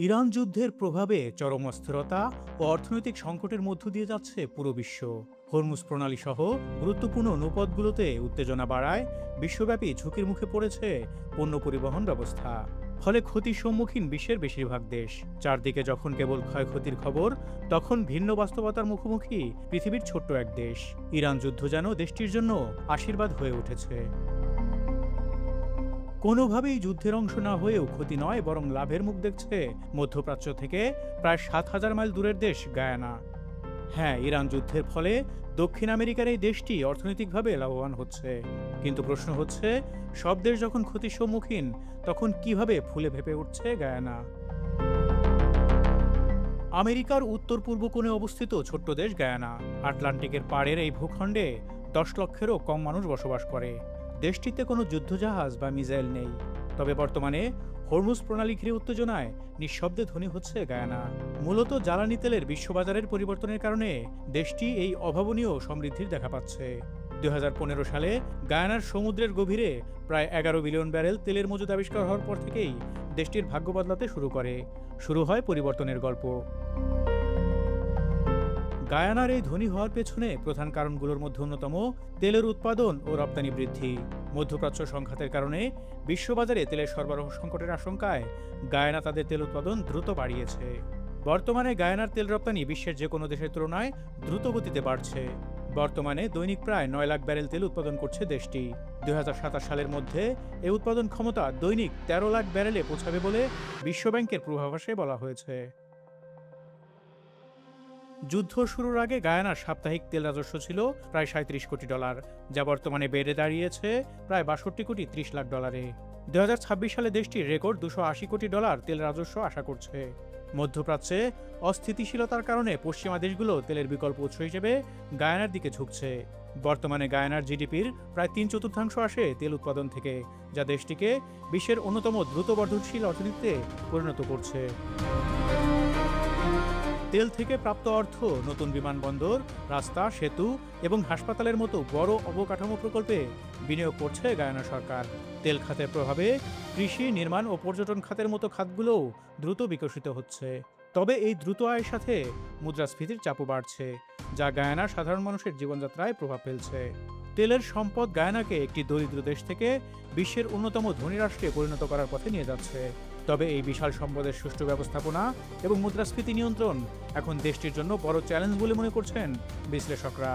Iran যুদ্ধের প্রভাবে চরম অস্থিরতা ও অর্থনৈতিক সংকটের মধ্য দিয়ে যাচ্ছে পুরো বিশ্ব। হরমুজ প্রণালী সহ গুরুত্বপূর্ণ নৌপথগুলোতে উত্তেজনা বাড়ায় বিশ্বব্যাপী ঝুঁকির মুখে পড়েছে পণ্য পরিবহন ব্যবস্থা। ফলে ক্ষতির সম্মুখীন বিশ্বের বেশিরভাগ দেশ। চারদিকে যখন কেবল ক্ষয়ক্ষতির খবর, তখন ভিন্ন বাস্তবতার মুখোমুখি পৃথিবীর ছোট্ট এক দেশ। ইরান যুদ্ধ যেন দেশটির জন্য আশীর্বাদ হয়ে উঠেছে। কোনোভাবেই যুদ্ধের অংশ না হয়েও ক্ষতি নয়, বরং লাভের মুখ দেখছে মধ্যপ্রাচ্য থেকে প্রায় 7,000 মাইল দূরের দেশ গায়ানা। হ্যাঁ, ইরান যুদ্ধের ফলে দক্ষিণ আমেরিকার এই দেশটি অর্থনৈতিকভাবে লাভবান হচ্ছে। কিন্তু প্রশ্ন হচ্ছে, সব দেশ যখন ক্ষতির সম্মুখীন, তখন কিভাবে ফুলে ফেঁপে উঠছে গায়ানা? আমেরিকার উত্তর পূর্ব কোণে অবস্থিত ছোট্ট দেশ গায়ানা। আটলান্টিকের পাড়ের এই ভূখণ্ডে 10 লক্ষেরও কম মানুষ বসবাস করে। দেশটিতে কোনো যুদ্ধজাহাজ বা মিসাইল নেই। তবে বর্তমানে হরমুজ প্রণালী ঘিরে উত্তেজনায় নিঃশব্দে ধনী হচ্ছে গায়ানা। মূলত জ্বালানি তেলের বিশ্ববাজারের পরিবর্তনের কারণে দেশটি এই অভাবনীয় সমৃদ্ধির দেখা পাচ্ছে। 2015 সালে গায়ানার সমুদ্রের গভীরে প্রায় 11 বিলিয়ন ব্যারেল তেলের মজুদ আবিষ্কার হওয়ার পর থেকেই দেশটির ভাগ্য বদলাতে শুরু হয় পরিবর্তনের গল্প। গায়ানার এই ধনী হওয়ার পেছনে প্রধান কারণগুলোর মধ্যে অন্যতম তেলের উৎপাদন ও রপ্তানি বৃদ্ধি। মধ্যপ্রাচ্য সংঘাতের কারণে বিশ্ববাজারে তেলের সরবরাহ সংকটের আশঙ্কায় গায়ানা তাদের তেল উৎপাদন দ্রুত বাড়িয়েছে। বর্তমানে গায়ানার তেল রপ্তানি বিশ্বের যে কোনো দেশের তুলনায় দ্রুত গতিতে বাড়ছে। বর্তমানে দৈনিক প্রায় 9 লাখ ব্যারেল তেল উৎপাদন করছে দেশটি। 2027 সালের মধ্যে এই উৎপাদন ক্ষমতা দৈনিক 13 লাখ ব্যারেলে পৌঁছাবে বলে বিশ্বব্যাংকের পূর্বাভাসে বলা হয়েছে। যুদ্ধ শুরুর আগে গায়ানার সাপ্তাহিক তেল রাজস্ব ছিল প্রায় $37 কোটি, যা বর্তমানে বেড়ে দাঁড়িয়েছে প্রায় $62.30 কোটি। 2026 সালে দেশটির রেকর্ড $280 কোটি তেল রাজস্ব আশা করছে। মধ্যপ্রাচ্যে অস্থিতিশীলতার কারণে পশ্চিমা দেশগুলো তেলের বিকল্প উৎস হিসেবে গায়ানার দিকে ঝুঁকছে। বর্তমানে গায়ানার জিডিপির প্রায় 3/4 আসে তেল উৎপাদন থেকে, যা দেশটিকে বিশ্বের অন্যতম দ্রুত বর্ধনশীল অর্থনীতিতে পরিণত করছে। তেল থেকে প্রাপ্ত অর্থ নতুন বিমানবন্দর, রাস্তা, সেতু এবং হাসপাতালের মতো বড় অবকাঠামো প্রকল্পে বিনিয়োগ করছে গায়ানা সরকার। তেল খাতের প্রভাবে কৃষি, নির্মাণ ও পর্যটন খাতের মতো খাতগুলোও দ্রুত বিকশিত হচ্ছে। তবে এই দ্রুত আয়ের সাথে মুদ্রাস্ফীতির চাপও বাড়ছে, যা গায়ানার সাধারণ মানুষের জীবনযাত্রায় প্রভাব ফেলছে। তেলের সম্পদ গায়ানাকে একটি দরিদ্র দেশ থেকে বিশ্বের অন্যতম ধনী রাষ্ট্রে পরিণত করার পথে নিয়ে যাচ্ছে। তবে এই বিশাল সম্পদের সুষ্ঠু ব্যবস্থাপনা এবং মুদ্রাস্ফীতি নিয়ন্ত্রণ এখন দেশটির জন্য বড় চ্যালেঞ্জ বলে মনে করছেন বিশ্লেষকরা।